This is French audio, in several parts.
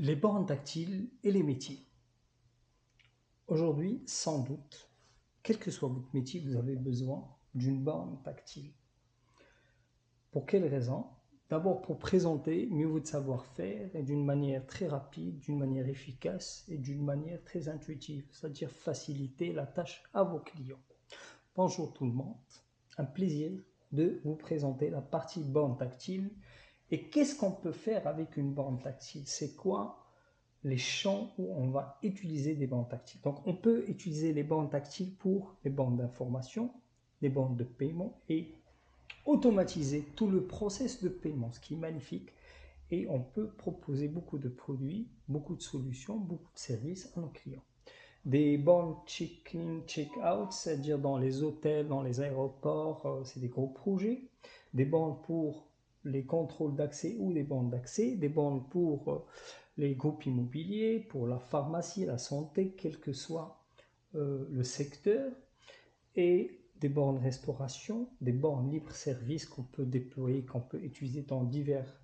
Les bornes tactiles et les métiers. Aujourd'hui, sans doute, quel que soit votre métier, vous avez besoin d'une borne tactile. Pour quelle raison? D'abord pour présenter mieux votre savoir-faire et d'une manière très rapide, d'une manière efficace et d'une manière très intuitive, c'est-à-dire faciliter la tâche à vos clients. Bonjour tout le monde, un plaisir de vous présenter la partie borne tactile. Et qu'est-ce qu'on peut faire avec une borne tactile? C'est quoi les champs où on va utiliser des bandes tactiles? Donc on peut utiliser les bandes tactiles pour les bandes d'information, les bandes de paiement et automatiser tout le process de paiement, ce qui est magnifique. Et on peut proposer beaucoup de produits, beaucoup de solutions, beaucoup de services à nos clients. Des bornes check-in, check-out, c'est-à-dire dans les hôtels, dans les aéroports, c'est des gros projets. Des bornes pour les contrôles d'accès ou des bornes d'accès, des bornes pour les groupes immobiliers, pour la pharmacie, la santé, quel que soit le secteur, et des bornes restauration, des bornes libre-service qu'on peut déployer, qu'on peut utiliser dans divers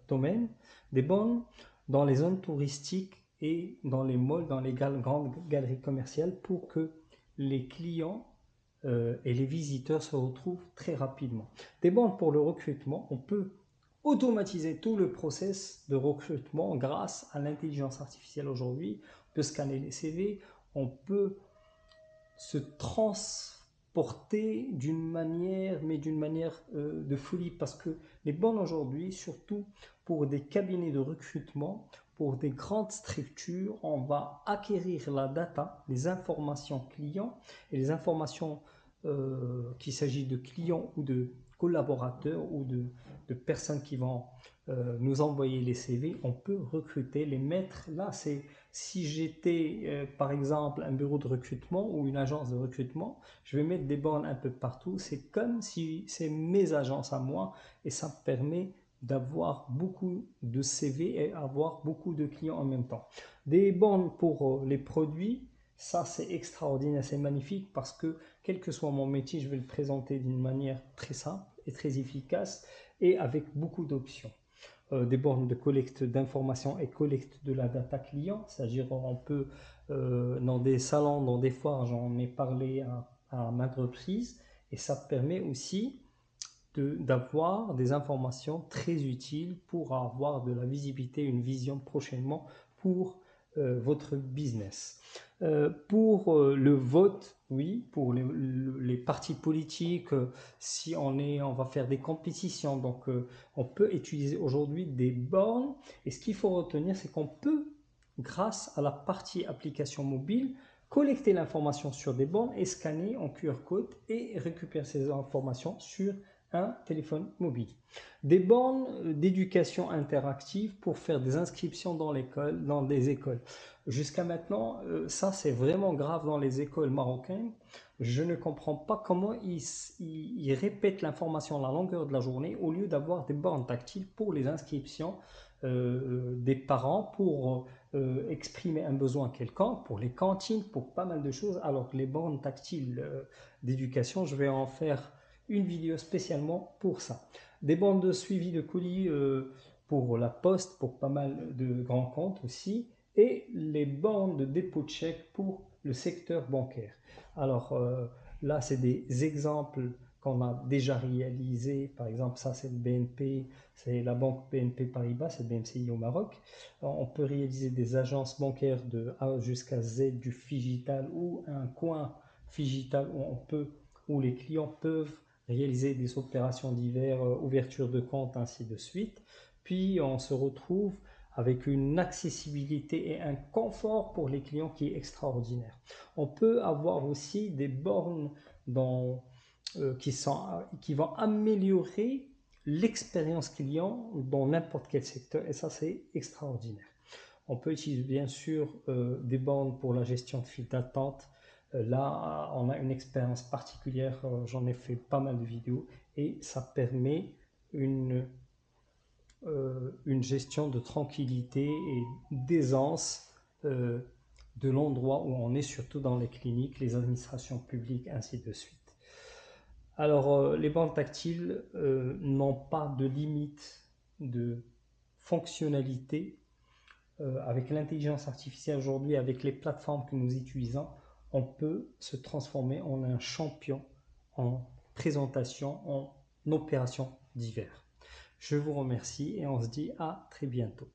domaines, des bornes dans les zones touristiques et dans les malls, dans les grandes galeries commerciales pour que les clients et les visiteurs se retrouvent très rapidement. Des bornes pour le recrutement, on peut automatiser tout le process de recrutement grâce à l'intelligence artificielle aujourd'hui. On peut scanner les CV, on peut se transporter d'une manière, mais d'une manière de folie, parce que les bornes aujourd'hui, surtout pour des cabinets de recrutement, pour des grandes structures, on va acquérir la data, les informations clients et les informations qu'il s'agit de clients ou de collaborateurs ou de personnes qui vont nous envoyer les CV, on peut recruter, les mettre là. C'est si j'étais par exemple un bureau de recrutement ou une agence de recrutement, je vais mettre des bornes un peu partout. C'est comme si c'est mes agences à moi et ça me permet d'avoir beaucoup de CV et avoir beaucoup de clients en même temps. Des bornes pour les produits, ça c'est extraordinaire, c'est magnifique parce que quel que soit mon métier, je vais le présenter d'une manière très simple et très efficace et avec beaucoup d'options. Des bornes de collecte d'informations et collecte de la data client, c'est-à-dire on peut dans des salons, dans des foires, j'en ai parlé à maintes reprises, et ça permet aussi d'avoir des informations très utiles pour avoir de la visibilité, une vision prochainement pour votre business. Pour le vote, oui, pour les partis politiques, si on va faire des compétitions, donc on peut utiliser aujourd'hui des bornes. Et ce qu'il faut retenir, c'est qu'on peut, grâce à la partie application mobile, collecter l'information sur des bornes et scanner en QR code et récupérer ces informations sur un téléphone mobile. Des bornes d'éducation interactive pour faire des inscriptions dans des écoles. Jusqu'à maintenant, ça c'est vraiment grave dans les écoles marocaines. Je ne comprends pas comment ils répètent l'information à la longueur de la journée au lieu d'avoir des bornes tactiles pour les inscriptions des parents, pour exprimer un besoin quelconque, pour les cantines, pour pas mal de choses, alors que les bornes tactiles d'éducation, je vais en faire une vidéo spécialement pour ça. Des bornes de suivi de colis pour la poste, pour pas mal de grands comptes aussi, et les bornes de dépôt de chèques pour le secteur bancaire. Alors là, c'est des exemples qu'on a déjà réalisés. Par exemple, ça c'est le BNP, c'est la banque BNP Paribas, c'est le BMCI au Maroc. On peut réaliser des agences bancaires de A jusqu'à Z, du Figital ou un coin Figital où les clients peuvent réaliser des opérations diverses, ouverture de compte, ainsi de suite. Puis on se retrouve avec une accessibilité et un confort pour les clients qui est extraordinaire. On peut avoir aussi des bornes qui vont améliorer l'expérience client dans n'importe quel secteur, et ça c'est extraordinaire. On peut utiliser bien sûr des bornes pour la gestion de file d'attente. Là, on a une expérience particulière, j'en ai fait pas mal de vidéos, et ça permet une gestion de tranquillité et d'aisance de l'endroit où on est, surtout dans les cliniques, les administrations publiques, ainsi de suite. Alors, les bornes tactiles n'ont pas de limite de fonctionnalité. avec l'intelligence artificielle aujourd'hui, avec les plateformes que nous utilisons, on peut se transformer en un champion en présentation, en opérations diverses. Je vous remercie et on se dit à très bientôt.